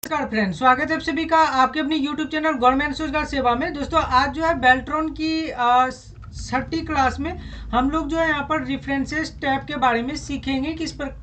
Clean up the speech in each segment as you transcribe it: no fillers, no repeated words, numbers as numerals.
नमस्कार फ्रेंड, स्वागत है आप सभी का आपके अपनी YouTube चैनल गवर्नमेंट रोजगार सेवा में। दोस्तों आज जो है बेल्ट्रॉन की 6ठी क्लास में हम लोग जो है यहाँ पर रेफरेंसेस टैब के बारे में सीखेंगे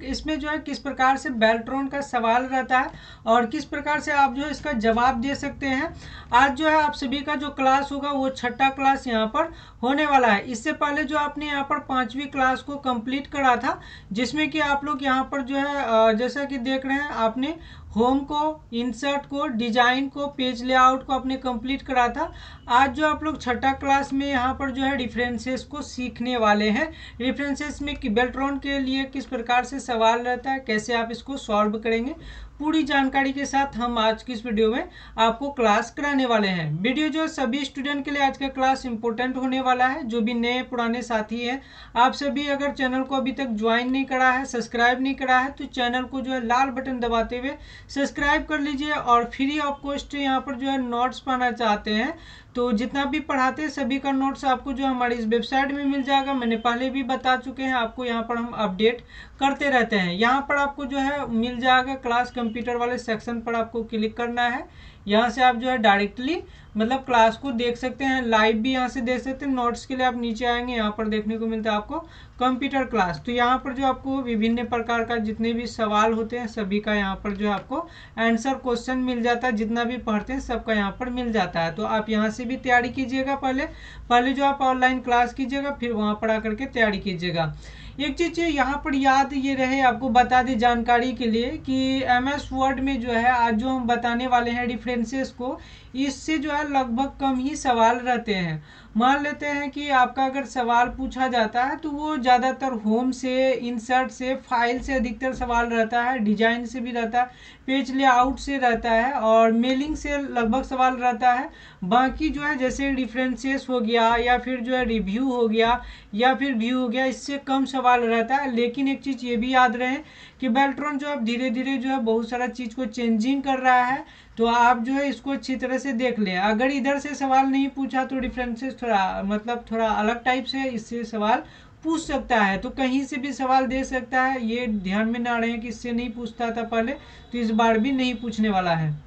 इसमें जो है किस प्रकार से बेल्ट्रॉन का सवाल रहता है और किस प्रकार से आप जो है इसका जवाब दे सकते हैं। आज जो है आप सभी का जो क्लास होगा वो 6ठा क्लास यहाँ पर होने वाला है। इससे पहले जो आपने यहाँ पर 5वीं क्लास को कंप्लीट करा था, जिसमें कि आप लोग यहाँ पर जो है जैसा कि देख रहे हैं, आपने होम को, इंसर्ट को, डिजाइन को, पेज लेआउट को आपने कंप्लीट करा था। आज जो आप लोग 6ठा क्लास में यहाँ पर जो है रेफरेंसेस को सीखने वाले हैं। रेफरेंसेस में कि बेल्ट्रॉन के लिए किस प्रकार से सवाल रहता है, कैसे आप इसको सॉल्व करेंगे, पूरी जानकारी के साथ हम आज की इस वीडियो में आपको क्लास कराने वाले हैं। वीडियो जो सभी स्टूडेंट के लिए आज का क्लास इंपॉर्टेंट होने वाला है। जो भी नए पुराने साथी हैं, आप सभी अगर चैनल को अभी तक ज्वाइन नहीं करा है, सब्सक्राइब नहीं करा है, तो चैनल को जो है लाल बटन दबाते हुए सब्सक्राइब कर लीजिए। और फ्री ऑफ कॉस्ट यहाँ पर जो है नोट्स पाना चाहते हैं तो जितना भी पढ़ाते हैं सभी का नोट्स आपको जो हमारी इस वेबसाइट में मिल जाएगा। मैंने पहले भी बता चुके हैं आपको, यहाँ पर हम अपडेट करते रहते हैं। यहाँ पर आपको जो है मिल जाएगा क्लास कंप्यूटर वाले सेक्शन पर आपको क्लिक करना है। यहाँ से आप जो है डायरेक्टली मतलब क्लास को देख सकते हैं, लाइव भी यहाँ से देख सकते हैं। नोट्स के लिए आप नीचे आएंगे, यहाँ पर देखने को मिलता है आपको कंप्यूटर क्लास। तो यहाँ पर जो आपको विभिन्न प्रकार का जितने भी सवाल होते हैं सभी का यहाँ पर जो आपको आंसर क्वेश्चन मिल जाता है। जितना भी पढ़ते हैं सबका यहाँ पर मिल जाता है। तो आप यहाँ से भी तैयारी कीजिएगा। पहले जो आप ऑनलाइन क्लास कीजिएगा, फिर वहाँ पर आकर के तैयारी कीजिएगा। एक चीज यहाँ पर याद ये रहे, आपको बता दें जानकारी के लिए कि MS वर्ड में जो है आज जो हम बताने वाले हैं रेफरेंसेस को, इससे जो है लगभग कम ही सवाल रहते हैं। मान लेते हैं कि आपका अगर सवाल पूछा जाता है तो वो ज़्यादातर होम से, इंसर्ट से, फाइल से अधिकतर सवाल रहता है, डिजाइन से भी रहता है, पेज लेआउट से रहता है और मेलिंग से लगभग सवाल रहता है। बाकी जो है जैसे रेफरेंसेस हो गया या फिर जो है रिव्यू हो गया या फिर व्यू हो गया, इससे कम सवाल रहता है। लेकिन एक चीज़ ये भी याद रहे कि बेल्ट्रॉन जो अब धीरे धीरे जो है बहुत सारा चीज़ को चेंजिंग कर रहा है, तो आप जो है इसको अच्छी तरह से देख लें। अगर इधर से सवाल नहीं पूछा तो रेफरेंसेस थोड़ा अलग टाइप से इससे सवाल पूछ सकता है, तो कहीं से भी सवाल दे सकता है। ये ध्यान में ना रहे कि इससे नहीं पूछता था पहले, तो इस बार भी नहीं पूछने वाला है।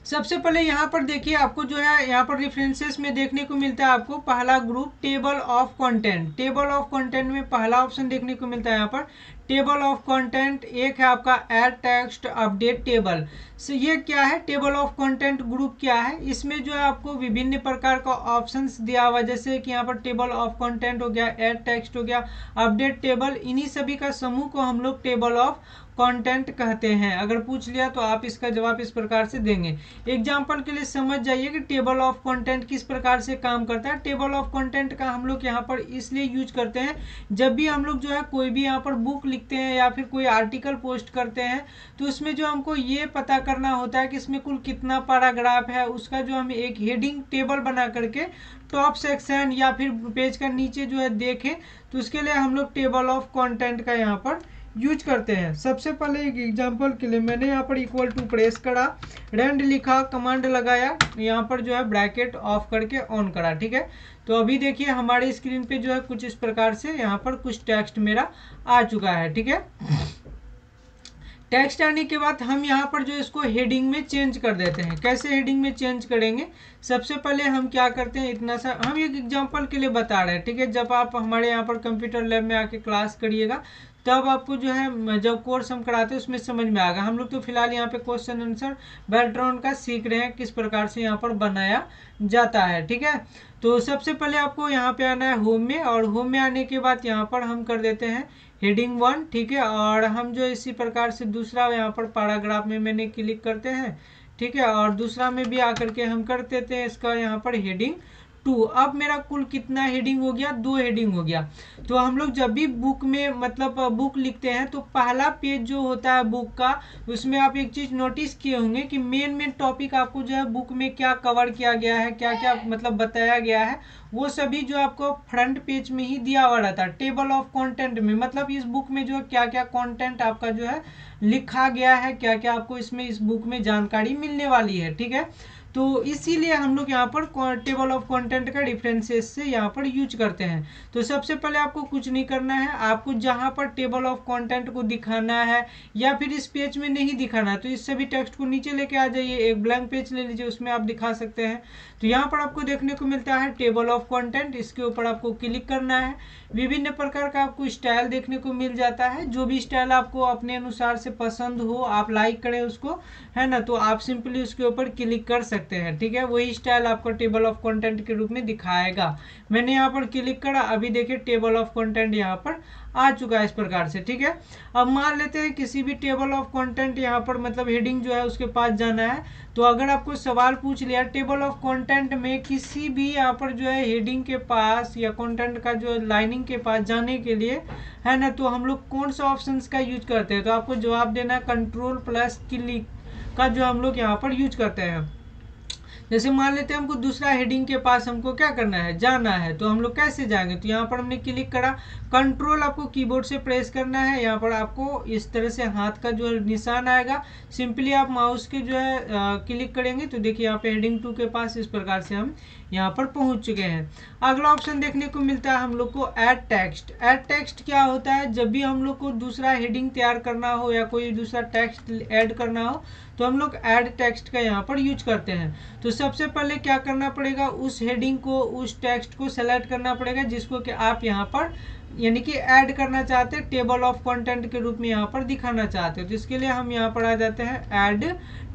सबसे पहले यहाँ पर देखिए, आपको जो है यहाँ पर रेफरेंसेस में देखने को मिलता है आपको पहला group table of content. Table of content में पहला ऑप्शन देखने को मिलता है यहाँ पर टेबल ऑफ कंटेंट। एक है आपका ऐड टेक्स्ट अपडेट टेबल। ये क्या है, टेबल ऑफ कंटेंट ग्रुप क्या है? इसमें जो है आपको विभिन्न प्रकार का ऑप्शंस दिया हुआ है, जैसे कि यहाँ पर टेबल ऑफ कंटेंट हो गया, ऐड टेक्स्ट हो गया, अपडेट टेबल। इन्हीं सभी का समूह को हम लोग टेबल ऑफ कंटेंट कहते हैं। अगर पूछ लिया तो आप इसका जवाब इस प्रकार से देंगे। एग्जाम्पल के लिए समझ जाइए कि टेबल ऑफ कंटेंट किस प्रकार से काम करता है। टेबल ऑफ कंटेंट का हम लोग यहाँ पर इसलिए यूज करते हैं, जब भी हम लोग जो है कोई भी यहाँ पर बुक लिखते हैं या फिर कोई आर्टिकल पोस्ट करते हैं, तो उसमें जो हमको ये पता करना होता है कि इसमें कुल कितना पैराग्राफ है, उसका जो हम एक हेडिंग टेबल बना करके टॉप सेक्शन या फिर पेज का नीचे जो है देखें, तो उसके लिए हम लोग टेबल ऑफ कंटेंट का यहाँ पर यूज करते हैं। सबसे पहले एक एग्जांपल के लिए मैंने यहाँ पर इक्वल टू प्रेस करा, रेंड लिखा, कमांड लगाया, यहाँ पर जो है ब्रैकेट ऑफ करके ऑन करा। ठीक है, तो अभी देखिए हमारे स्क्रीन पे जो है कुछ इस प्रकार से यहाँ पर कुछ टेक्स्ट मेरा आ चुका है। ठीक है, टेक्स्ट आने के बाद हम यहाँ पर जो इसको हेडिंग में चेंज कर देते हैं। कैसे हेडिंग में चेंज करेंगे, सबसे पहले हम क्या करते हैं, इतना सा हम एक एग्जांपल के लिए बता रहे हैं। ठीक है, जब आप हमारे यहाँ पर कंप्यूटर लैब में आके क्लास करिएगा तब आपको जो है जब कोर्स हम कराते हैं उसमें समझ में आएगा। हम लोग तो फिलहाल यहाँ पे क्वेश्चन आंसर बेल्ट्रॉन का सीख रहे हैं, किस प्रकार से यहाँ पर बनाया जाता है। ठीक है, तो सबसे पहले आपको यहाँ पे आना है होम में, और होम में आने के बाद यहाँ पर हम कर देते हैं हेडिंग 1। ठीक है, और हम जो इसी प्रकार से दूसरा यहाँ पर पैराग्राफ में मैंने क्लिक करते हैं। ठीक है, और दूसरा में भी आकर के हम कर देते हैं इसका यहाँ पर हेडिंग 2। अब मेरा कुल कितना हेडिंग हो गया, 2 हेडिंग हो गया। तो हम लोग जब भी बुक में मतलब बुक लिखते हैं तो पहला पेज जो होता है बुक का, उसमें आप एक चीज नोटिस किए होंगे कि मेन टॉपिक आपको जो है बुक में क्या कवर किया गया है, क्या क्या मतलब बताया गया है, वो सभी जो आपको फ्रंट पेज में ही दिया हुआ रहता है। टेबल ऑफ कंटेंट में मतलब इस बुक में जो है क्या क्या कंटेंट आपका जो है लिखा गया है, क्या क्या आपको इसमें इस बुक में जानकारी मिलने वाली है। ठीक है, तो इसीलिए हम लोग यहाँ पर टेबल ऑफ कंटेंट का रेफरेंसेस से यहाँ पर यूज करते हैं। तो सबसे पहले आपको कुछ नहीं करना है, आपको जहाँ पर टेबल ऑफ कंटेंट को दिखाना है या फिर इस पेज में नहीं दिखाना है तो इस सभी टेक्स्ट को नीचे लेके आ जाइए, एक ब्लैंक पेज ले लीजिए, उसमें आप दिखा सकते हैं। तो यहाँ पर आपको देखने को मिलता है टेबल ऑफ कंटेंट, इसके ऊपर आपको क्लिक करना है। विभिन्न प्रकार का आपको स्टाइल देखने को मिल जाता है, जो भी स्टाइल आपको अपने अनुसार से पसंद हो, आप लाइक करें उसको, है ना, तो आप सिंपली उसके ऊपर क्लिक कर सकते हैं। ठीक है, वही स्टाइल आपको टेबल ऑफ कंटेंट के रूप में दिखाएगा। मैंने यहाँ पर क्लिक करा, अभी देखिए टेबल ऑफ कंटेंट यहाँ पर आ चुका है इस प्रकार से। ठीक है, अब मान लेते हैं किसी भी टेबल ऑफ कंटेंट यहाँ पर मतलब हेडिंग जो है उसके पास जाना है। तो अगर आपको सवाल पूछ लिया टेबल ऑफ कंटेंट में किसी भी यहाँ पर जो है हेडिंग के पास या कंटेंट का जो लाइनिंग के पास जाने के लिए, है ना, तो हम लोग कौन सा ऑप्शंस का यूज करते हैं, तो आपको जवाब देना है कंट्रोल प्लस क्लिक का जो हम लोग यहाँ पर यूज करते हैं। जैसे मान लेते हैं हमको दूसरा हेडिंग के पास हमको क्या करना है, जाना है, तो हम लोग कैसे जाएंगे, तो यहाँ पर हमने क्लिक करा, कंट्रोल आपको कीबोर्ड से प्रेस करना है, यहाँ पर आपको इस तरह से हाथ का जो निशान आएगा, सिंपली आप माउस के जो है क्लिक करेंगे तो देखिए यहाँ पे हेडिंग 2 के पास इस प्रकार से हम यहाँ पर पहुंच चुके हैं। अगला ऑप्शन देखने को मिलता है हम लोग को ऐड टेक्स्ट। ऐड टेक्स्ट क्या होता है, जब भी हम लोग को दूसरा हेडिंग तैयार करना हो या कोई दूसरा टेक्स्ट ऐड करना हो तो हम लोग ऐड टेक्स्ट का यहाँ पर यूज करते हैं। तो सबसे पहले क्या करना पड़ेगा, उस हेडिंग को, उस टेक्स्ट को सेलेक्ट करना पड़ेगा जिसको कि आप यहाँ पर यानी कि ऐड करना चाहते हैं, टेबल ऑफ कंटेंट के रूप में यहाँ पर दिखाना चाहते हैं। तो इसके लिए हम यहाँ पर आ जाते हैं ऐड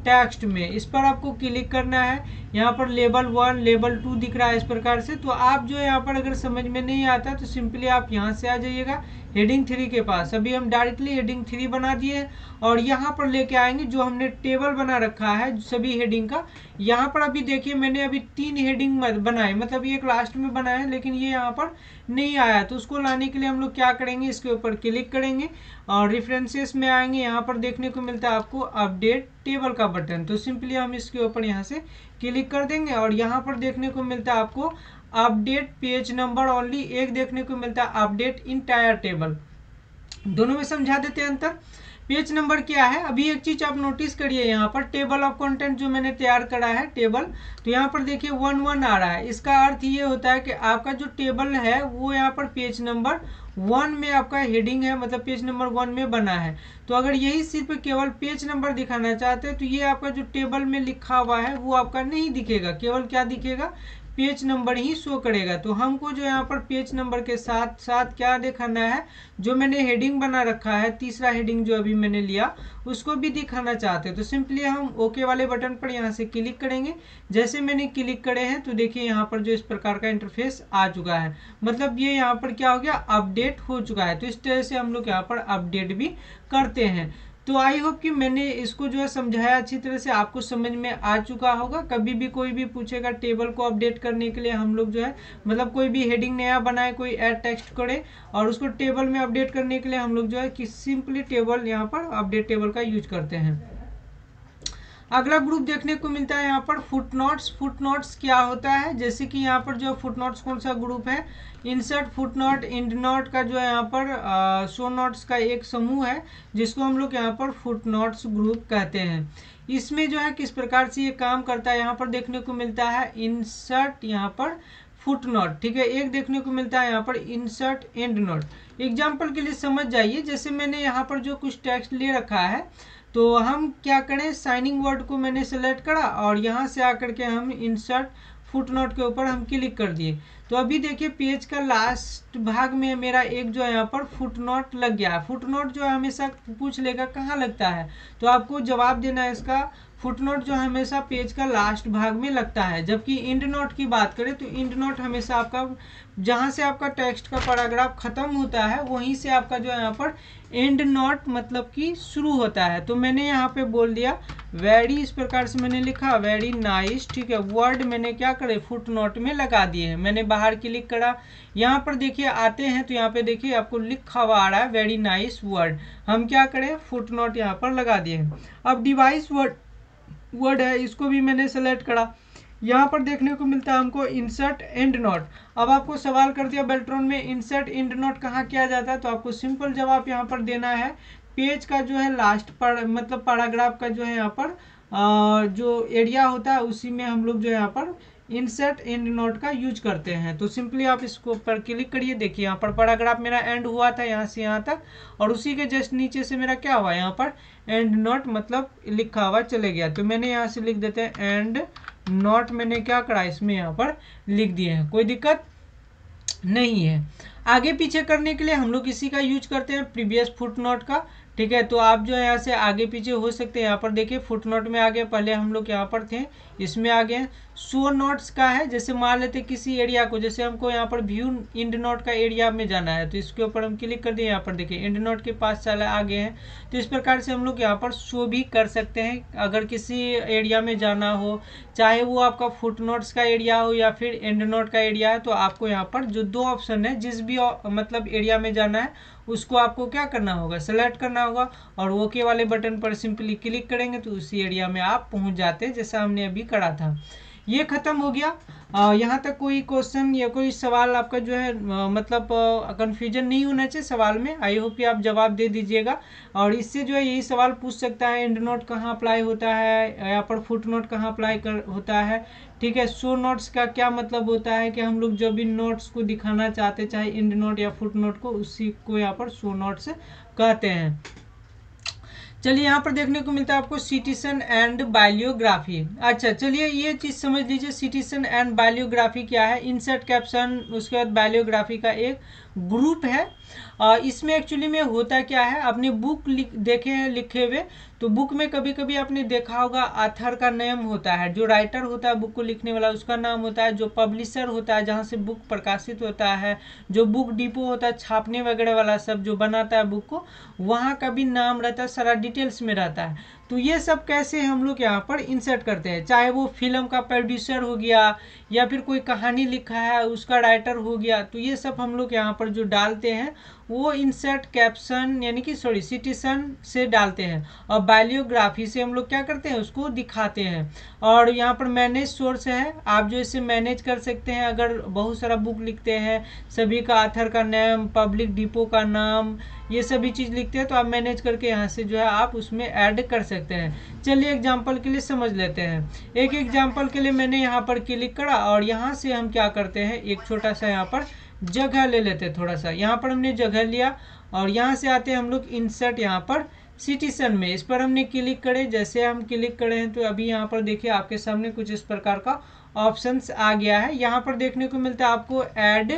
टेक्स्ट में, इस पर आपको क्लिक करना है। यहाँ पर लेवल 1 लेवल 2 दिख रहा है इस प्रकार से। तो आप जो यहाँ पर अगर समझ में नहीं आता तो सिंपली आप यहाँ से आ जाइएगा हेडिंग 3 के पास। अभी हम डायरेक्टली हेडिंग 3 बना दिए और यहाँ पर लेके आएंगे जो हमने टेबल बना रखा है सभी हेडिंग का। यहाँ पर अभी देखिए मैंने अभी 3 हेडिंग बनाए, मतलब ये एक लास्ट में बनाया है लेकिन ये यहाँ पर नहीं आया। तो उसको लाने के लिए हम लोग क्या करेंगे, इसके ऊपर क्लिक करेंगे और रेफरेंसेस में आएंगे। यहाँ पर देखने को मिलता है आपको अपडेट टेबल का बटन, तो सिंपली हम इसके ऊपर यहाँ से क्लिक कर देंगे और यहाँ पर देखने को मिलता है आपको अपडेट पेज नंबर ओनली, एक देखने को मिलता है अपडेट इंटायर टेबल। दोनों में समझा देते हैं अंतर। पेज नंबर क्या है, अभी एक चीज आप नोटिस करिए, यहाँ पर टेबल ऑफ कंटेंट जो मैंने तैयार करा है टेबल, तो यहाँ पर देखिए 1 आ रहा है। इसका अर्थ ये होता है कि आपका जो टेबल है वो यहाँ पर पेज नंबर 1 में आपका हेडिंग है, मतलब पेज नंबर 1 में बना है। तो अगर यही सिर्फ केवल पेज नंबर दिखाना चाहते हैं तो ये आपका जो टेबल में लिखा हुआ है वो आपका नहीं दिखेगा, केवल क्या दिखेगा, पेज नंबर ही शो करेगा। तो हमको जो यहाँ पर पेज नंबर के साथ साथ क्या दिखाना है, जो मैंने हेडिंग बना रखा है, तीसरा हेडिंग जो अभी मैंने लिया उसको भी दिखाना चाहते हैं। तो सिंपली हम ओके वाले बटन पर यहाँ से क्लिक करेंगे। जैसे मैंने क्लिक करे हैं तो देखिए यहाँ पर जो इस प्रकार का इंटरफेस आ चुका है, मतलब ये यहाँ पर क्या हो गया, अपडेट हो चुका है। तो इस तरह से हम लोग यहाँ पर अपडेट भी करते हैं। तो आई होप कि मैंने इसको जो है समझाया अच्छी तरह से, आपको समझ में आ चुका होगा। कभी भी कोई भी पूछेगा टेबल को अपडेट करने के लिए हम लोग जो है मतलब कोई भी हेडिंग नया बनाए, कोई ऐड टेक्स्ट करे और उसको टेबल में अपडेट करने के लिए हम लोग जो है कि सिंपली टेबल यहाँ पर अपडेट टेबल का यूज करते हैं। अगला ग्रुप देखने को मिलता है यहाँ पर फुटनोट्स। फुटनोट्स क्या होता है, जैसे कि यहाँ पर जो फुटनोट्स कौन सा ग्रुप है, इंसर्ट फुटनोट एंड नोट का जो है यहाँ पर शो नोट्स का एक समूह है जिसको हम लोग यहाँ पर फुटनोट्स ग्रुप कहते हैं। इसमें जो है किस प्रकार से ये काम करता है, यहाँ पर देखने को मिलता है इंसर्ट यहाँ पर फुटनोट, ठीक है। एक देखने को मिलता है यहाँ पर इंसर्ट एंड नोट। एग्जाम्पल के लिए समझ जाइए, जैसे मैंने यहाँ पर जो कुछ टेक्स्ट ले रखा है तो हम क्या करें, साइनिंग वर्ड को मैंने सेलेक्ट करा और यहाँ से आकर के हम इंसर्ट फुटनोट के ऊपर हम क्लिक कर दिए। तो अभी देखिए पेज का लास्ट भाग में मेरा एक जो है यहाँ पर फुटनोट लग गया है। फुटनोट जो है हमेशा पूछ लेगा कहाँ लगता है, तो आपको जवाब देना है इसका, फुटनोट जो हमेशा पेज का लास्ट भाग में लगता है। जबकि इंड नोट की बात करें तो इंड नोट हमेशा आपका जहाँ से आपका टेक्स्ट का पैराग्राफ खत्म होता है वहीं से आपका जो है यहाँ पर एंड नोट मतलब कि शुरू होता है। तो मैंने यहाँ पे बोल दिया वेरी, इस प्रकार से मैंने लिखा वेरी नाइस, ठीक है। वर्ड मैंने क्या करे, फुट नोट में लगा दिए हैं। मैंने बाहर क्लिक करा, यहाँ पर देखिए आते हैं तो यहाँ पे देखिए आपको लिखा हुआ आ रहा है वेरी नाइस वर्ड, हम क्या करें, फुट नोट यहाँ पर लगा दिए हैं। अब डिवाइस वर्ड है, इसको भी मैंने सेलेक्ट करा। यहाँ पर देखने को मिलता है हमको इंसर्ट एंड नोट। अब आपको सवाल कर दिया बेल्ट्रॉन में इंसर्ट एंड नोट कहाँ किया जाता है, तो आपको सिंपल जवाब यहाँ पर देना है पेज का जो है लास्ट पर मतलब पैराग्राफ का जो है यहाँ पर जो एरिया होता है उसी में हम लोग जो है यहाँ पर इंसर्ट एंड नोट का यूज करते हैं। तो सिंपली आप इसको पर क्लिक करिए, देखिए यहाँ पर पैराग्राफ मेरा एंड हुआ था यहाँ से यहाँ तक, और उसी के जस्ट नीचे से मेरा क्या हुआ, यहाँ पर एंड नोट मतलब लिखा हुआ चले गया। तो मैंने यहाँ से लिख देते हैं एंड नोट, मैंने क्या करा इसमें यहाँ पर लिख दिए हैं, कोई दिक्कत नहीं है। आगे पीछे करने के लिए हम लोग इसी का यूज करते हैं, प्रीवियस फुटनोट का। ठीक है, तो आप जो है यहाँ से आगे पीछे हो सकते हैं। यहाँ पर देखिए फुटनोट में आ गए, पहले हम लोग यहाँ पर थे, इसमें आ गए। शो नोट्स का है, जैसे मान लेते किसी एरिया को, जैसे हमको यहाँ पर व्यू इंड नोट का एरिया में जाना है, तो इसके ऊपर हम क्लिक कर दिए। यहाँ पर देखिए इंड नोट के पास चले आ गए हैं। तो इस प्रकार से हम लोग यहाँ पर शो भी कर सकते हैं अगर किसी एरिया में जाना हो, चाहे वो आपका फुट नोट्स का एरिया हो या फिर एंड नोट का एरिया है। तो आपको यहाँ पर जो दो ऑप्शन है, जिस भी मतलब एरिया में जाना है उसको आपको क्या करना होगा, सेलेक्ट करना होगा, और ओके वाले बटन पर सिंपली क्लिक करेंगे तो उसी एरिया में आप पहुंच जाते हैं, जैसा हमने अभी करा था। ये खत्म हो गया। यहाँ तक कोई क्वेश्चन या कोई सवाल आपका जो है मतलब कंफ्यूजन नहीं होना चाहिए सवाल में। आई होप कि आप जवाब दे दीजिएगा। और इससे जो है यही सवाल पूछ सकता है, एंड नोट कहाँ अप्लाई होता है, यहाँ पर फुट नोट कहाँ अप्लाई होता है। ठीक है, शो नोट्स का क्या मतलब होता है कि हम लोग जो भी नोट्स को दिखाना चाहते, चाहे एंड नोट या फुट नोट को, उसी को यहाँ पर शो नोट्स कहते हैं। चलिए यहाँ पर देखने को मिलता है आपको सिटीजन एंड बायोग्राफी। अच्छा चलिए ये चीज़ समझ लीजिए, सिटीजन एंड बायोग्राफी क्या है। इंसर्ट कैप्शन, उसके बाद बायोग्राफी का एक ग्रुप है। इसमें एक्चुअली में होता क्या है, आपने बुक देखे हैं लिखे हुए, तो बुक में कभी कभी आपने देखा होगा ऑथर का नेम होता है, जो राइटर होता है बुक को लिखने वाला उसका नाम होता है, जो पब्लिशर होता है जहाँ से बुक प्रकाशित होता है, जो बुक डिपो होता है छापने वगैरह वाला सब जो बनाता है बुक को, वहाँ का भी नाम रहता है, सारा डिटेल्स में रहता है। तो ये सब कैसे हम लोग यहाँ पर इंसर्ट करते हैं, चाहे वो फिल्म का प्रोड्यूसर हो गया या फिर कोई कहानी लिखा है उसका राइटर हो गया, तो ये सब हम लोग यहाँ पर जो डालते हैं वो इंसर्ट कैप्शन यानी कि सिटीजन से डालते हैं, और बायोग्राफी से हम लोग क्या करते हैं उसको दिखाते हैं। और यहाँ पर मैनेज सोर्स है, आप जो इसे मैनेज कर सकते हैं। अगर बहुत सारा बुक लिखते हैं, सभी का ऑथर का नाम, पब्लिक डिपो का नाम, ये सभी चीज़ लिखते हैं, तो आप मैनेज करके यहाँ से जो है आप उसमें ऐड कर सकते हैं। चलिए एग्जांपल के लिए समझ लेते हैं। एक एग्जांपल के लिए मैंने यहाँ पर क्लिक करा, और यहाँ से हम क्या करते हैं, एक छोटा सा यहाँ पर जगह ले लेते हैं थोड़ा सा। यहाँ पर हमने जगह लिया, और यहाँ से आते हैं हम लोग इंसर्ट यहाँ पर सिटीजन में, इस पर हमने क्लिक करे। जैसे हम क्लिक करे हैं तो अभी यहाँ पर देखिए आपके सामने कुछ इस प्रकार का ऑप्शंस आ गया है। यहाँ पर देखने को मिलता है आपको ऐड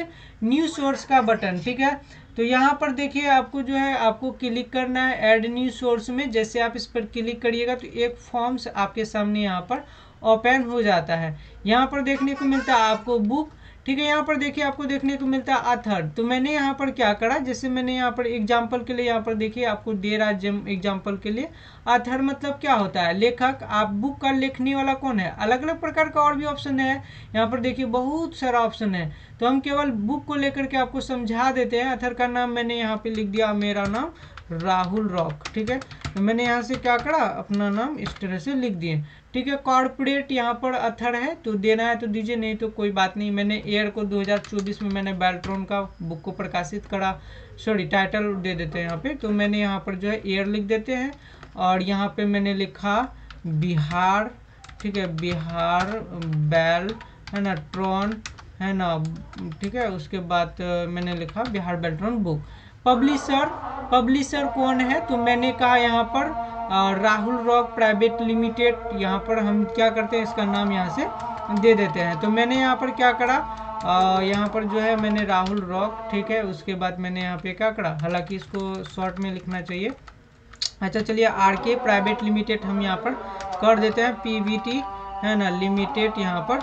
न्यू सोर्स का बटन। ठीक है, तो यहाँ पर देखिए आपको जो है आपको क्लिक करना है ऐड न्यू सोर्स में। जैसे आप इस पर क्लिक करिएगा तो एक फॉर्म्स आपके सामने यहाँ पर ओपन हो जाता है। यहाँ पर देखने को मिलता है आपको बुक। ठीक है, यहाँ पर देखिए आपको देखने को मिलता है ऑथर। तो मैंने यहाँ पर क्या करा, जैसे मैंने यहाँ पर एग्जाम्पल के लिए यहाँ पर देखिए आपको दे रहा है एग्जाम्पल के लिए। ऑथर मतलब क्या होता है, लेखक। आप बुक का लिखने वाला कौन है, अलग अलग प्रकार का और भी ऑप्शन है यहाँ पर देखिए, बहुत सारा ऑप्शन है। तो हम केवल बुक को लेकर के आपको समझा देते हैं। ऑथर का नाम मैंने यहाँ पे लिख दिया, मेरा नाम राहुल रॉक। ठीक है, तो मैंने यहाँ से क्या करा, अपना नाम इस तरह से लिख दिए। ठीक है, कॉर्पोरेट यहाँ पर ऑथर है, तो देना है तो दीजिए, नहीं तो कोई बात नहीं। मैंने एयर को 2024 में मैंने बेल्ट्रॉन का बुक को प्रकाशित करा, सॉरी टाइटल दे देते हैं यहाँ पे। तो मैंने यहाँ पर जो है एयर लिख देते हैं, और यहाँ पे मैंने लिखा बिहार। ठीक है, बिहार बेल है ना, ट्रॉन है ना। ठीक है, उसके बाद मैंने लिखा बिहार बेल्ट्रॉन बुक। पब्लिशर कौन है, तो मैंने कहा यहाँ पर राहुल रॉक प्राइवेट लिमिटेड। यहाँ पर हम क्या करते हैं, इसका नाम यहाँ से दे देते हैं। तो मैंने यहाँ पर क्या करा, यहाँ पर जो है मैंने राहुल रॉक। ठीक है, उसके बाद मैंने यहाँ पे क्या करा, हालांकि इसको शॉर्ट में लिखना चाहिए। अच्छा चलिए आरके प्राइवेट लिमिटेड हम यहाँ पर कर देते हैं, पीवीटी है ना लिमिटेड यहाँ पर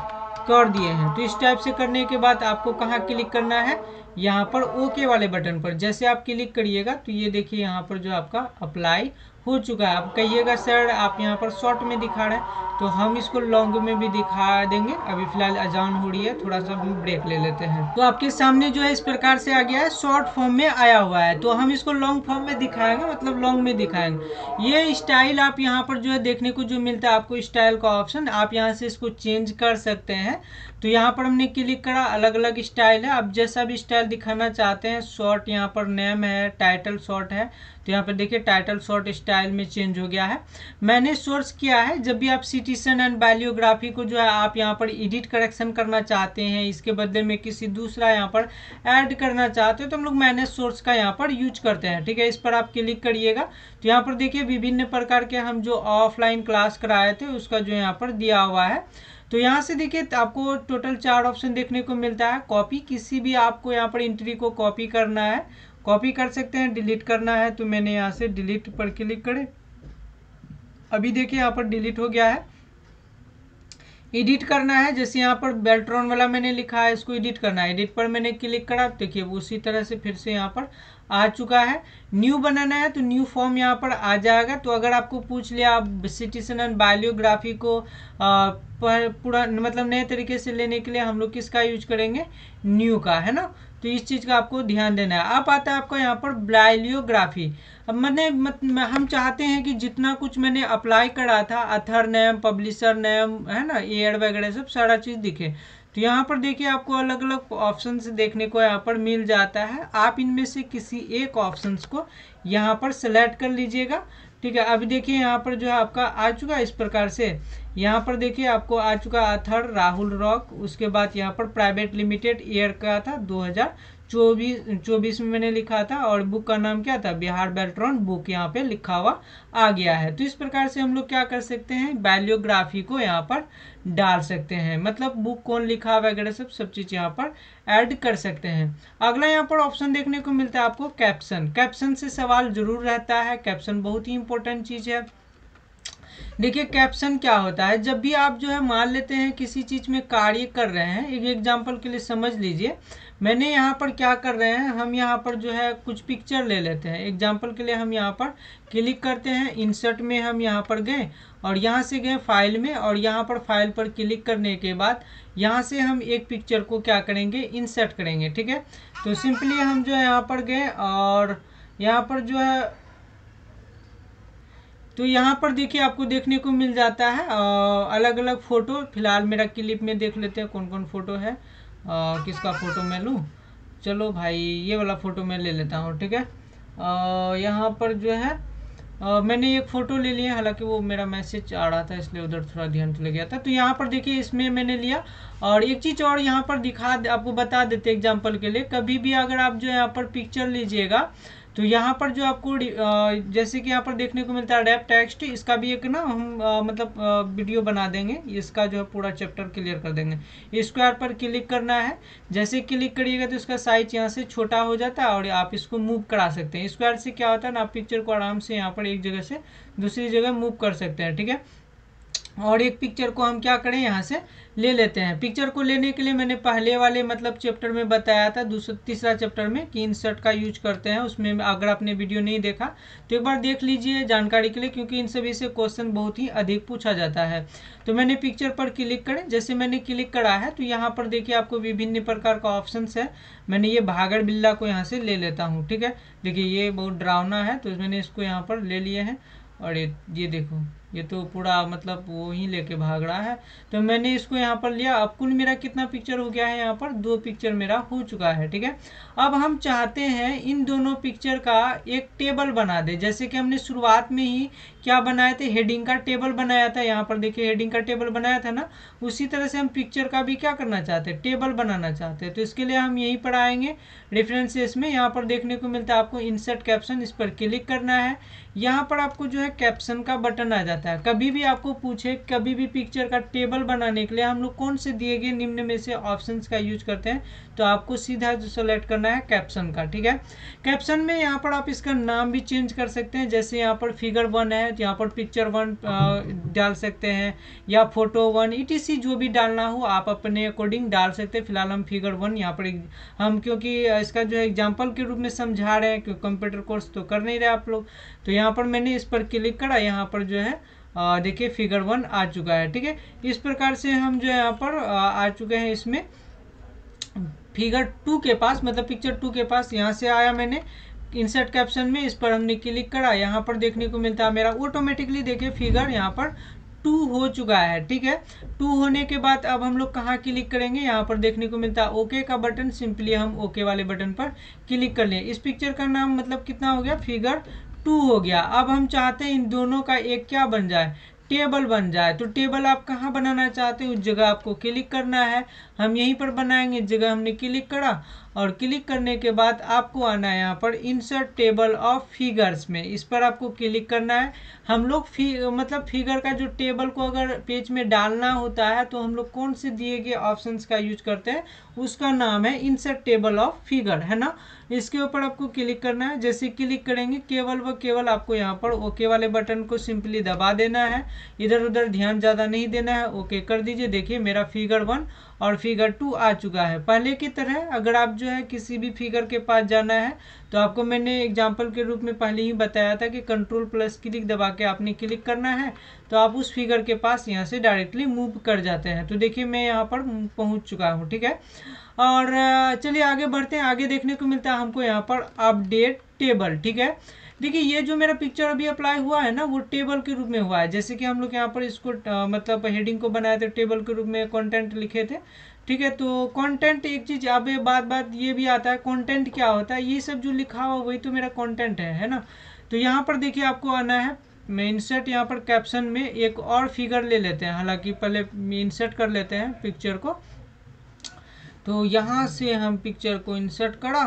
कर दिए हैं। तो इस टाइप से करने के बाद आपको कहाँ क्लिक करना है, यहाँ पर ओके वाले बटन पर। जैसे आप क्लिक करिएगा तो ये देखिए यहाँ पर जो आपका अप्लाई हो चुका है। आप कहिएगा सर आप यहाँ पर शॉर्ट में दिखा रहे हैं, तो हम इसको लॉन्ग में भी दिखा देंगे। अभी फिलहाल अजान हो रही है, थोड़ा सा ब्रेक ले लेते हैं। तो आपके सामने जो है इस प्रकार से आ गया है, शॉर्ट फॉर्म में आया हुआ है। तो हम इसको लॉन्ग फॉर्म में दिखाएंगे, मतलब लॉन्ग में दिखाएंगे। ये स्टाइल आप यहाँ पर जो है देखने को जो मिलता है आपको, स्टाइल का ऑप्शन, आप यहाँ से इसको चेंज कर सकते हैं। तो यहाँ पर हमने क्लिक करा, अलग अलग स्टाइल है, आप जैसा भी स्टाइल दिखाना चाहते हैं। शॉर्ट यहाँ पर नेम है, टाइटल शॉर्ट है, तो यहाँ पर देखिए टाइटल शॉर्ट स्टाइल में चेंज हो गया है। मैंने सोर्स किया है, जब भी आप सिटीजन एंड बायोग्राफी को जो है आप यहाँ पर एडिट करेक्शन करना चाहते हैं, इसके बदले में किसी दूसरा यहाँ पर ऐड करना चाहते हो, तो हम लोग मैनेज सोर्स का यहाँ पर यूज करते हैं। ठीक है, इस पर आप क्लिक करिएगा। तो यहाँ पर देखिए विभिन्न प्रकार के हम जो ऑफलाइन क्लास कराए थे उसका जो यहाँ पर दिया हुआ है। तो यहाँ से देखिए आपको टोटल 4 ऑप्शन देखने को मिलता है। कॉपी, किसी भी आपको यहाँ पर एंट्री को कॉपी करना है, कॉपी कर सकते हैं। डिलीट करना है तो मैंने यहाँ से डिलीट पर क्लिक करें, अभी देखिए यहाँ पर डिलीट हो गया है। एडिट करना है, जैसे यहाँ पर बेल्ट्रॉन वाला मैंने लिखा है, इसको एडिट करना है, एडिट पर मैंने क्लिक करा, देखिए उसी तरह से फिर से यहाँ पर आ चुका है। न्यू बनाना है तो न्यू फॉर्म यहाँ पर आ जाएगा। तो अगर आपको पूछ लिया आप सिटीजन एंड बायोग्राफी को पूरा मतलब नए तरीके से लेने के लिए हम लोग किसका यूज करेंगे, न्यू का, है ना। तो इस चीज़ का आपको ध्यान देना है। अब आता है आपको यहाँ पर बायोग्राफी। अब हम चाहते हैं कि जितना कुछ मैंने अप्लाई करा था, अथर नेम, पब्लिशर नेम, है ना, ईयर वगैरह सब सारा चीज़ दिखे। तो यहाँ पर देखिए आपको अलग अलग ऑप्शंस देखने को यहाँ पर मिल जाता है। आप इनमें से किसी एक ऑप्शंस को यहाँ पर सेलेक्ट कर लीजिएगा। ठीक है, अभी देखिए यहाँ पर जो है आपका आ चुका है इस प्रकार से। यहाँ पर देखिए आपको आ चुका अथर राहुल रॉक, उसके बाद यहाँ पर प्राइवेट लिमिटेड, ईयर का था 2024 में मैंने लिखा था, और बुक का नाम क्या था, बिहार बेल्ट्रॉन बुक, यहाँ पे लिखा हुआ आ गया है। तो इस प्रकार से हम लोग क्या कर सकते हैं, बायोग्राफी को यहाँ पर डाल सकते हैं, मतलब बुक कौन लिखा वगैरह सब चीज़ यहाँ पर ऐड कर सकते हैं। अगला यहाँ पर ऑप्शन देखने को मिलता है आपको कैप्शन। कैप्शन से सवाल जरूर रहता है, कैप्शन बहुत ही इंपॉर्टेंट चीज़ है। देखिए कैप्शन क्या होता है, जब भी आप जो है मान लेते हैं किसी चीज़ में कार्य कर रहे हैं, एक एग्जांपल के लिए समझ लीजिए, मैंने यहाँ पर क्या कर रहे हैं, हम यहाँ पर जो है कुछ पिक्चर ले लेते हैं। एग्जांपल के लिए हम यहाँ पर क्लिक करते हैं, इंसर्ट में हम यहाँ पर गए और यहाँ से गए फाइल में, और यहाँ पर फाइल पर क्लिक करने के बाद यहाँ से हम एक पिक्चर को क्या करेंगे, इंसर्ट करेंगे। ठीक है, तो सिंपली हम जो है यहाँ पर गए और यहाँ पर जो है, तो यहाँ पर देखिए आपको देखने को मिल जाता है अलग अलग फ़ोटो। फिलहाल मेरा क्लिप में देख लेते हैं कौन कौन फ़ोटो है, किसका फ़ोटो मैं लूँ। चलो भाई ये वाला फ़ोटो मैं ले लेता हूँ। ठीक है, यहाँ पर जो है मैंने एक फ़ोटो ले लिया, हालांकि वो मेरा मैसेज आ रहा था इसलिए उधर थोड़ा ध्यान चला गया था। तो यहाँ पर देखिए इसमें मैंने लिया, और एक चीज़ और यहाँ पर आपको बता देते एग्जांपल के लिए, कभी भी अगर आप जो यहाँ पर पिक्चर लीजिएगा तो यहाँ पर जो आपको जैसे कि यहाँ पर देखने को मिलता है रैप टेक्स्ट, इसका भी एक ना हम मतलब वीडियो बना देंगे, इसका जो है पूरा चैप्टर क्लियर कर देंगे। स्क्वायर पर क्लिक करना है, जैसे क्लिक करिएगा तो इसका साइज यहाँ से छोटा हो जाता है और आप इसको मूव करा सकते हैं। स्क्वायर से क्या होता है ना, आप पिक्चर को आराम से यहाँ पर एक जगह से दूसरी जगह मूव कर सकते हैं। ठीक है, और एक पिक्चर को हम क्या करें यहाँ से ले लेते हैं। पिक्चर को लेने के लिए मैंने पहले वाले मतलब चैप्टर में बताया था, तीसरा चैप्टर में, कि इंसर्ट का यूज करते हैं। उसमें अगर आपने वीडियो नहीं देखा तो एक बार देख लीजिए जानकारी के लिए, क्योंकि इन सभी से क्वेश्चन बहुत ही अधिक पूछा जाता है। तो मैंने पिक्चर पर क्लिक करें, जैसे मैंने क्लिक करा है तो यहाँ पर देखिए आपको विभिन्न प्रकार का ऑप्शन है। मैंने ये भागड़ बिल्ला को यहाँ से ले लेता हूँ। ठीक है, देखिए ये बहुत डरावना है तो मैंने इसको यहाँ पर ले लिए हैं, और ये देखो ये तो पूरा मतलब वो ही लेके भाग रहा है। तो मैंने इसको यहाँ पर लिया। अब कुल मेरा कितना पिक्चर हो गया है, यहाँ पर 2 पिक्चर मेरा हो चुका है। ठीक है, अब हम चाहते हैं इन दोनों पिक्चर का एक टेबल बना दे, जैसे कि हमने शुरुआत में ही क्या बनाए थे, हेडिंग का टेबल बनाया था। यहाँ पर देखिए हेडिंग का टेबल बनाया था ना, उसी तरह से हम पिक्चर का भी क्या करना चाहते हैं, टेबल बनाना चाहते हैं। तो इसके लिए हम यहीं पर आएंगे रेफरेंसेस में, यहाँ पर देखने को मिलता है आपको इंसर्ट कैप्शन, इस पर क्लिक करना है। यहाँ पर आपको जो है कैप्शन का बटन आ जाता है। कभी भी आपको पूछे, कभी भी पिक्चर का टेबल बनाने के लिए हम लोग कौन से दिए गए निम्न में से ऑप्शंस का यूज करते हैं, तो आपको सीधा जो सेलेक्ट करना है कैप्शन का। ठीक है, कैप्शन में यहाँ पर आप इसका नाम भी चेंज कर सकते हैं, जैसे यहाँ पर फिगर 1 है तो यहाँ पर पिक्चर 1 डाल सकते हैं, या फोटो 1 ETC जो भी डालना हो आप अपने अकॉर्डिंग डाल सकते हैं। फिलहाल हम फिगर 1 यहाँ पर हम क्योंकि इसका जो है एग्जाम्पल के रूप में समझा रहे हैं, क्योंकि कंप्यूटर कोर्स तो कर नहीं रहे आप लोग। तो यहाँ पर मैंने इस पर क्लिक करा, यहाँ पर जो है देखिए फिगर 1 आ चुका है। ठीक है, इस प्रकार से हम जो है यहाँ पर आ चुके हैं इसमें फिगर 2 के पास, मतलब पिक्चर 2 के पास। यहाँ से आया मैंने इंसर्ट कैप्शन में, इस पर हमने क्लिक करा, यहाँ पर देखने को मिलता है मेरा ऑटोमेटिकली देखिए फिगर यहाँ पर 2 हो चुका है। ठीक है, 2 होने के बाद अब हम लोग कहाँ क्लिक करेंगे, यहाँ पर देखने को मिलता है ओके का बटन, सिंपली हम ओके वाले बटन पर क्लिक कर लें। इस पिक्चर का नाम मतलब कितना हो गया, फिगर 2 हो गया। अब हम चाहते हैं इन दोनों का एक क्या बन जाए, टेबल बन जाए। तो टेबल आप कहाँ बनाना चाहते हैं उस जगह आपको क्लिक करना है, हम यहीं पर बनाएंगे। इस जगह हमने क्लिक करा और क्लिक करने के बाद आपको आना है यहाँ पर इंसर्ट टेबल ऑफ फिगर्स में, इस पर आपको क्लिक करना है। हम लोग मतलब फिगर का जो टेबल को अगर पेज में डालना होता है तो हम लोग कौन से दिए गए ऑप्शंस का यूज करते हैं, उसका नाम है इंसर्ट टेबल ऑफ फिगर, है ना। इसके ऊपर आपको क्लिक करना है। जैसे क्लिक करेंगे केवल व केवल आपको यहाँ पर ओके वाले बटन को सिंपली दबा देना है, इधर उधर ध्यान ज़्यादा नहीं देना है, ओके कर दीजिए। देखिए मेरा फिगर 1 और फिगर 2 आ चुका है। पहले की तरह अगर आप जो है किसी भी फिगर के पास जाना है तो आपको मैंने एग्जांपल के रूप में पहले ही बताया था कि कंट्रोल प्लस क्लिक दबा के आपने क्लिक करना है तो आप उस फिगर के पास यहाँ से डायरेक्टली मूव कर जाते हैं। तो देखिए मैं यहाँ पर पहुँच चुका हूँ। ठीक है, और चलिए आगे बढ़ते हैं। आगे देखने को मिलता है हमको यहाँ पर अपडेट टेबल। ठीक है, देखिए ये जो मेरा पिक्चर अभी अप्लाई हुआ है ना वो टेबल के रूप में हुआ है। जैसे कि हम लोग यहाँ पर इसको मतलब हेडिंग को बनाए थे, टेबल के रूप में कंटेंट लिखे थे। ठीक है, तो कंटेंट एक चीज अब बात ये भी आता है, कंटेंट क्या होता है, ये सब जो लिखा हुआ वही तो मेरा कंटेंट है ना। तो यहाँ पर देखिए आपको आना है, मैं इंसर्ट यहाँ पर कैप्शन में एक और फिगर ले लेते हैं, हालांकि पहले इंसर्ट कर लेते हैं पिक्चर को। तो यहाँ से हम पिक्चर को इंसर्ट करा,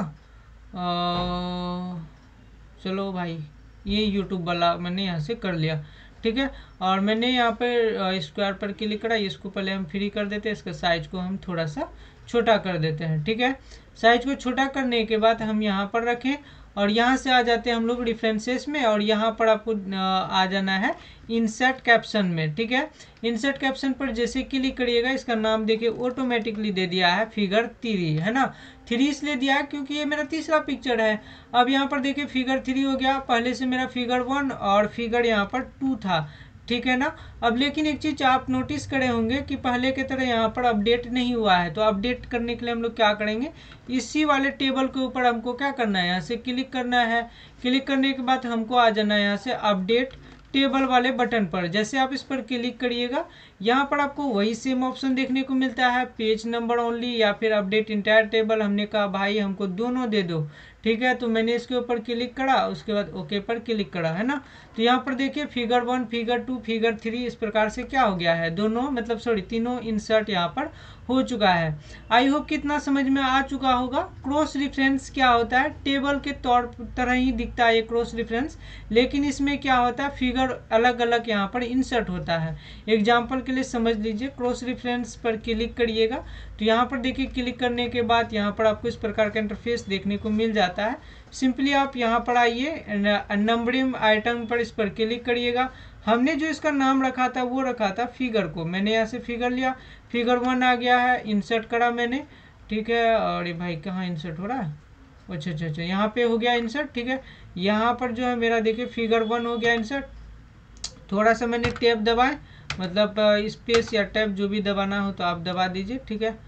चलो भाई ये यूट्यूब वाला मैंने यहाँ से कर लिया। ठीक है, और मैंने यहाँ पर स्क्वायर पर क्लिक करा, इसको पहले हम फ्री कर देते हैं, इसका साइज को हम थोड़ा सा छोटा कर देते हैं। ठीक है, साइज को छोटा करने के बाद हम यहाँ पर रखें और यहाँ से आ जाते हैं हम लोग रेफरेंसेस में, और यहाँ पर आपको आ जाना है इंसर्ट कैप्शन में। ठीक है, इंसर्ट कैप्शन पर जैसे क्लिक करिएगा, इसका नाम देखिए ऑटोमेटिकली दे दिया है फिगर 3, है ना। 3 इसलिए दिया है क्योंकि ये मेरा तीसरा पिक्चर है। अब यहाँ पर देखिए फिगर 3 हो गया, पहले से मेरा फिगर 1 और फिगर यहाँ पर 2 था। ठीक है ना। अब लेकिन एक चीज आप नोटिस करे होंगे कि पहले की तरह यहाँ पर अपडेट नहीं हुआ है। तो अपडेट करने के लिए हम लोग क्या करेंगे, इसी वाले टेबल के ऊपर हमको क्या करना है, यहाँ से क्लिक करना है। क्लिक करने के बाद हमको आ जाना है यहाँ से अपडेट टेबल वाले बटन पर। जैसे आप इस पर क्लिक करिएगा, यहाँ पर आपको वही सेम ऑप्शन देखने को मिलता है, पेज नंबर ओनली या फिर अपडेट इंटायर टेबल। हमने कहा भाई हमको दोनों दे दो। ठीक है, तो मैंने इसके ऊपर क्लिक करा, उसके बाद ओके पर क्लिक करा, है ना। तो यहाँ पर देखिए फिगर 1, फिगर 2, फिगर 3 इस प्रकार से क्या हो गया है, दोनों मतलब सॉरी तीनों इंसर्ट यहाँ पर हो चुका है। आई होप कितना समझ में आ चुका होगा। क्रॉस रेफरेंस क्या होता है, टेबल के तौर तरह ही दिखता है ये क्रॉस रेफरेंस, लेकिन इसमें क्या होता है फिगर अलग अलग यहाँ पर इंसर्ट होता है। एग्जाम्पल के लिए समझ लीजिए, क्रॉस रेफरेंस पर क्लिक करिएगा तो यहाँ पर देखिए क्लिक करने के बाद यहाँ पर आपको इस प्रकार का इंटरफेस देखने को मिल जाता है। सिंपली आप यहाँ पर आइए, नंबरिंग आइटम पर इस पर क्लिक करिएगा। हमने जो इसका नाम रखा था वो रखा था फिगर को, मैंने यहाँ से फिगर लिया, फिगर 1 आ गया है, इंसर्ट करा मैंने। ठीक है, और ये भाई कहाँ इंसर्ट हो रहा है, अच्छा अच्छा अच्छा यहाँ पे हो गया इंसर्ट। ठीक है, यहाँ पर जो है मेरा देखिए फिगर 1 हो गया इंसर्ट। थोड़ा सा मैंने टैब दबाए, मतलब स्पेस या टैब जो भी दबाना हो तो आप दबा दीजिए। ठीक है,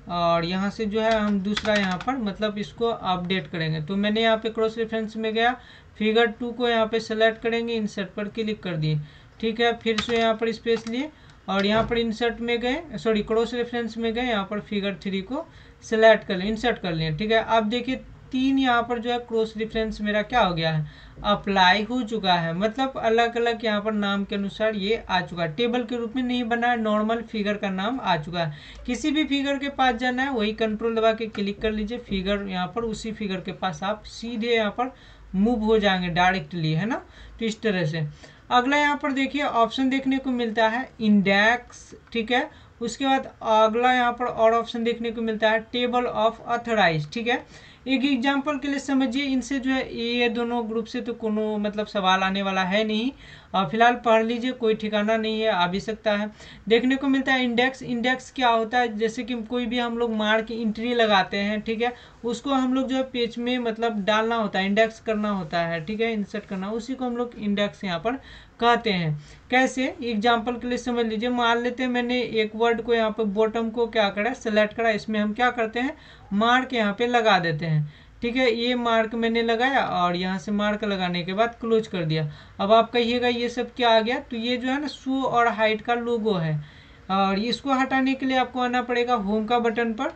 और यहाँ से जो है हम दूसरा यहाँ पर मतलब इसको अपडेट करेंगे। तो मैंने यहाँ पे क्रॉस रेफरेंस में गया, फिगर 2 को यहाँ पे सेलेक्ट करेंगे, इंसर्ट पर क्लिक कर दिए। ठीक है, फिर से यहाँ पर स्पेस लिए और यहाँ पर इंसर्ट में गए, सॉरी क्रॉस रेफरेंस में गए, यहाँ पर फिगर 3 को सेलेक्ट कर लिए, इंसर्ट कर लिए। ठीक है, अब देखिए 3 यहाँ पर जो है क्रॉस रेफरेंस मेरा क्या हो गया है, अप्लाई हो चुका है। मतलब अलग अलग यहाँ पर नाम के अनुसार ये आ चुका है, टेबल के रूप में नहीं बना है, नॉर्मल फिगर का नाम आ चुका है। किसी भी फिगर के पास जाना है वही कंट्रोल दबा के क्लिक कर लीजिए, फिगर यहाँ पर उसी फिगर के पास आप सीधे यहाँ पर मूव हो जाएंगे डायरेक्टली, है ना। तो इस तरह से अगला यहाँ पर देखिए ऑप्शन देखने को मिलता है इंडेक्स। ठीक है, उसके बाद अगला यहाँ पर और ऑप्शन देखने को मिलता है टेबल ऑफ ऑथराइज। ठीक है, एक एग्जांपल के लिए समझिए, इनसे जो है ये दोनों ग्रुप से तो कोनो मतलब सवाल आने वाला है नहीं। फिलहाल पढ़ लीजिए, कोई ठिकाना नहीं है, आ भी सकता है। देखने को मिलता है इंडेक्स। इंडेक्स क्या होता है, जैसे कि कोई भी हम लोग मार्क एंट्री लगाते हैं, ठीक है, उसको हम लोग जो है पेज में मतलब डालना होता है, इंडेक्स करना होता है, ठीक है, इंसर्ट करना, उसी को हम लोग इंडेक्स यहाँ पर कहते हैं। कैसे, एग्जाम्पल के लिए समझ लीजिए, मान लेते हैं मैंने एक वर्ड को यहाँ पर बॉटम को क्या करा, सेलेक्ट करा, इसमें हम क्या करते हैं, मार्क यहाँ पे लगा देते हैं, ठीक है। ये मार्क मैंने लगाया और यहाँ से मार्क लगाने के बाद क्लोज कर दिया। अब आप कहिएगा ये सब क्या आ गया, तो ये जो है ना शो और हाइड का लोगो है, और इसको हटाने के लिए आपको आना पड़ेगा होम का बटन पर।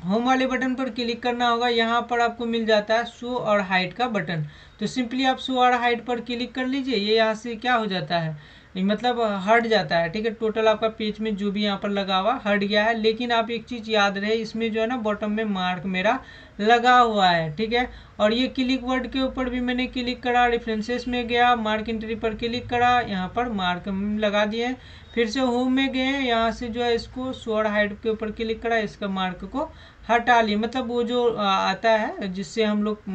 होम वाले बटन पर क्लिक करना होगा, यहाँ पर आपको मिल जाता है शो और हाइड का बटन। तो सिंपली आप शो और हाइड पर क्लिक कर लीजिए, ये यहाँ से क्या हो जाता है, मतलब हट जाता है, ठीक है। टोटल आपका पेज में जो भी यहाँ पर लगा हुआ हट गया है। लेकिन आप एक चीज़ याद रहे, इसमें जो है ना बॉटम में मार्क मेरा लगा हुआ है, ठीक है। और ये क्लिक वर्ड के ऊपर भी मैंने क्लिक करा, रेफरेंसेस में गया, मार्क एंट्री पर क्लिक करा, यहाँ पर मार्क लगा दिए। फिर से होम में गए, यहाँ से जो है इसको शो और हाइड के ऊपर क्लिक करा, इसका मार्क को हटा लिए। मतलब वो जो आता है जिससे हम लोग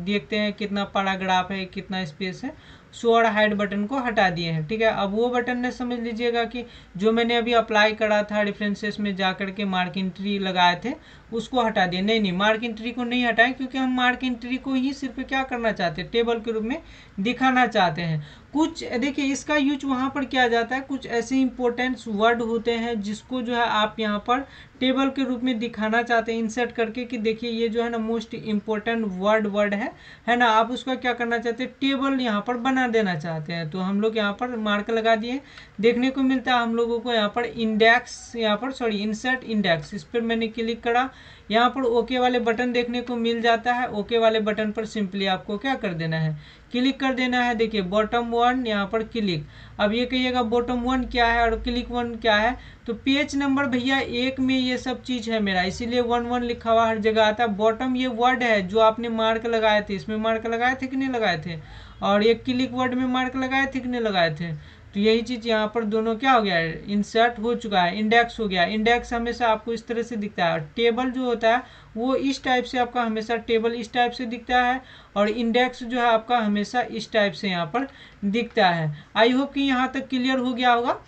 देखते हैं कितना पैराग्राफ है, कितना स्पेस है, शो और हाइड बटन को हटा दिए हैं, ठीक है। अब वो बटन ने समझ लीजिएगा कि जो मैंने अभी अप्लाई करा था रेफरेंसेस में जा करके मार्क एंट्री लगाए थे, उसको हटा दिए। नहीं, मार्क एंट्री को नहीं हटाएं, क्योंकि हम मार्क एंट्री को ही सिर्फ क्या करना चाहते हैं, टेबल के रूप में दिखाना चाहते हैं। कुछ देखिए इसका यूज वहाँ पर किया जाता है, कुछ ऐसे इंपॉर्टेंट वर्ड होते हैं जिसको जो है आप यहाँ पर टेबल के रूप में दिखाना चाहते हैं इंसर्ट करके, कि देखिए ये जो है ना मोस्ट इम्पोर्टेंट वर्ड है ना, आप उसका क्या करना चाहते हैं, टेबल यहाँ पर बना देना चाहते हैं। तो हम लोग यहाँ पर मार्क लगा दिए। देखने को मिलता है हम लोगों को यहाँ पर इंडेक्स, यहाँ पर सॉरी इंसर्ट इंडेक्स, इस पर मैंने क्लिक करा, यहाँ पर ओके वाले बटन देखने को मिल जाता है। ओके वाले बटन पर सिंपली आपको क्या कर देना है, क्लिक कर देना है। देखिए बॉटम वन यहाँ पर क्लिक। अब ये कहिएगा बॉटम वन क्या है और क्लिक वन क्या है, तो पेज नंबर भैया 1 में ये सब चीज़ है मेरा, इसीलिए 1 लिखा हुआ हर जगह आता है। बॉटम ये वर्ड है जो आपने मार्क लगाए थे, इसमें मार्क लगाए थे कि नहीं लगाए थे, और ये क्लिक वर्ड में मार्क लगाए थे कि नहीं लगाए थे। तो यही चीज़ यहाँ पर दोनों क्या हो गया है, इंसर्ट हो चुका है, इंडेक्स हो गया। इंडेक्स हमेशा आपको इस तरह से दिखता है, टेबल जो होता है वो इस टाइप से आपका हमेशा टेबल इस टाइप से दिखता है, और इंडेक्स जो है आपका हमेशा इस टाइप से यहाँ पर दिखता है। आई होप कि यहाँ तक क्लियर हो गया होगा।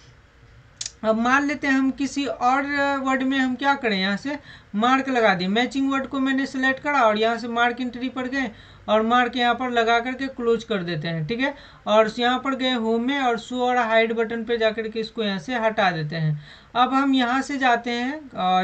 अब मान लेते हैं हम किसी और वर्ड में हम क्या करें, यहाँ से मार्क लगा दिए। मैचिंग वर्ड को मैंने सेलेक्ट करा और यहाँ से मार्क एंट्री पर गए और मार्क यहाँ पर लगा करके क्लोज कर देते हैं, ठीक है। और यहाँ पर गए होम में और शो और हाइड बटन पे जाकर के इसको यहाँ से हटा देते हैं। अब हम यहाँ से जाते हैं,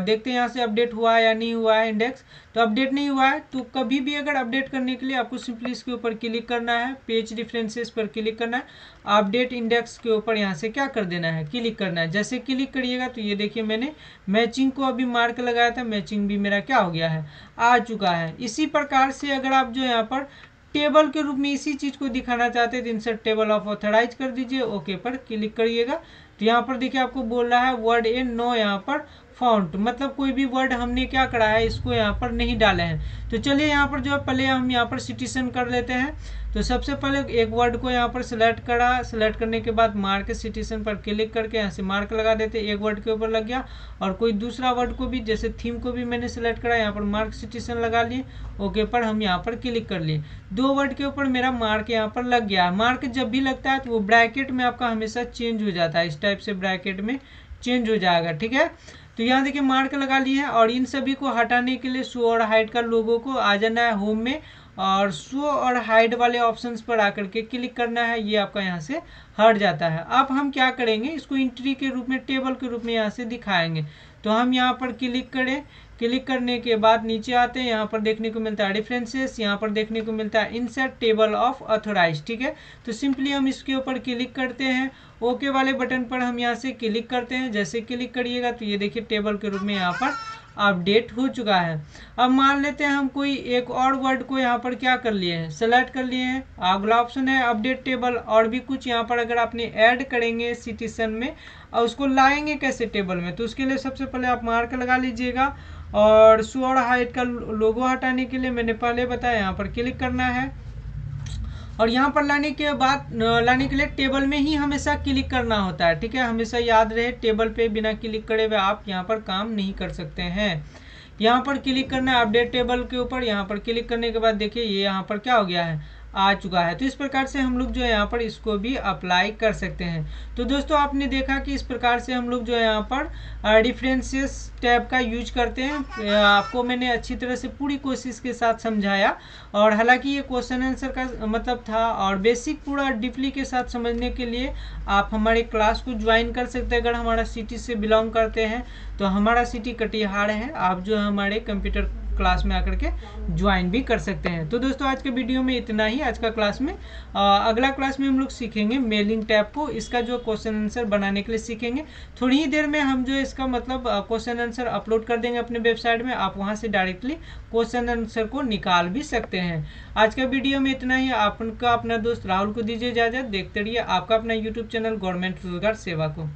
देखते हैं यहाँ से अपडेट हुआ है या नहीं हुआ है इंडेक्स। तो अपडेट नहीं हुआ है, तो कभी भी अगर अपडेट करने के लिए आपको सिंपली इसके ऊपर क्लिक करना है, पेज रेफरेंसेस पर क्लिक करना है, अपडेट इंडेक्स के ऊपर यहाँ से क्या कर देना है, क्लिक करना है। जैसे क्लिक करिएगा तो ये देखिए मैंने मैचिंग को अभी मार्क लगाया था, मैचिंग भी मेरा क्या हो गया है, आ चुका है। इसी प्रकार से अगर आप जो यहाँ पर टेबल के रूप में इसी चीज़ को दिखाना चाहते हैं तो इंसर्ट टेबल ऑफ ऑथराइज कर दीजिए, ओके पर क्लिक करिएगा। तो यहाँ पर देखिए आपको बोल रहा है वर्ड ए नो यहाँ पर फॉन्ट, मतलब कोई भी वर्ड हमने क्या करा है, इसको यहाँ पर नहीं डाले हैं। तो चलिए यहाँ पर जो है पहले हम यहाँ पर सिटीजन कर लेते हैं। तो सबसे पहले एक वर्ड को यहाँ पर सिलेक्ट करा, सिलेक्ट करने के बाद मार्क सिटीजन पर क्लिक करके यहाँ से मार्क लगा देते, एक वर्ड के ऊपर लग गया। और कोई दूसरा वर्ड को भी, जैसे थीम को भी मैंने सिलेक्ट करा, यहाँ पर मार्क सिटीजन लगा लिए, ओके पर हम यहाँ पर क्लिक कर लिए। 2 वर्ड के ऊपर मेरा मार्क यहाँ पर लग गया। मार्क जब भी लगता है तो वो ब्रैकेट में आपका हमेशा चेंज हो जाता है, इस टाइप से ब्रैकेट में चेंज हो जाएगा, ठीक है। तो यहाँ देखिए मार्क लगा लिए हैं, और इन सभी को हटाने के लिए शो और हाइड का लोगो को आ जाना है होम में, और शो और हाइड वाले ऑप्शंस पर आकर के क्लिक करना है, ये आपका यहाँ से हट जाता है। अब हम क्या करेंगे, इसको एंट्री के रूप में, टेबल के रूप में यहाँ से दिखाएंगे। तो हम यहाँ पर क्लिक करें, क्लिक करने के बाद नीचे आते हैं, यहाँ पर देखने को मिलता है रेफरेंसेस, यहाँ पर देखने को मिलता है इंसर्ट टेबल ऑफ ऑथराइज, ठीक है। तो सिंपली हम इसके ऊपर क्लिक करते हैं, ओके वाले बटन पर हम यहाँ से क्लिक करते हैं। जैसे क्लिक करिएगा तो ये देखिए टेबल के रूप में यहाँ पर अपडेट हो चुका है। अब मान लेते हैं हम कोई एक और वर्ड को यहाँ पर क्या कर लिए हैं, सेलेक्ट कर लिए हैं। अगला ऑप्शन है अपडेट टेबल, और भी कुछ यहाँ पर अगर आपने ऐड करेंगे सिटीजन में और उसको लाएंगे कैसे टेबल में, तो उसके लिए सबसे पहले आप मार्क लगा लीजिएगा। और शो और हाइड का लोगो हटाने के लिए मैंने पहले बताया, यहाँ पर क्लिक करना है, और यहाँ पर लाने के लिए टेबल में ही हमेशा क्लिक करना होता है, ठीक है। हमेशा याद रहे टेबल पे बिना क्लिक करे हुए आप यहाँ पर काम नहीं कर सकते हैं। यहाँ पर क्लिक करना है अपडेट टेबल के ऊपर, यहाँ पर क्लिक करने के बाद देखिए ये यहाँ पर क्या हो गया है, आ चुका है। तो इस प्रकार से हम लोग जो है यहाँ पर इसको भी अप्लाई कर सकते हैं। तो दोस्तों आपने देखा कि इस प्रकार से हम लोग जो है यहाँ पर रेफरेंसेस टैब का यूज करते हैं। आपको मैंने अच्छी तरह से पूरी कोशिश के साथ समझाया, और हालांकि ये क्वेश्चन आंसर का मतलब था, और बेसिक पूरा डीपली के साथ समझने के लिए आप हमारे क्लास को ज्वाइन कर सकते हैं। अगर हमारा सिटी से बिलोंग करते हैं तो हमारा सिटी कटिहार है, आप जो हमारे कंप्यूटर क्लास में आकर के ज्वाइन भी कर सकते हैं। तो दोस्तों आज के वीडियो में इतना ही। आज का क्लास में अगला क्लास में हम लोग सीखेंगे मेलिंग टैब को, इसका जो क्वेश्चन आंसर बनाने के लिए सीखेंगे। थोड़ी ही देर में हम जो इसका मतलब क्वेश्चन आंसर अपलोड कर देंगे अपने वेबसाइट में, आप वहां से डायरेक्टली क्वेश्चन आंसर को निकाल भी सकते हैं। आज का वीडियो में इतना ही। आपका अपना दोस्त राहुल को दीजिए इजाजत। देखते रहिए आपका अपना यूट्यूब चैनल गवर्नमेंट रोजगार सेवा को।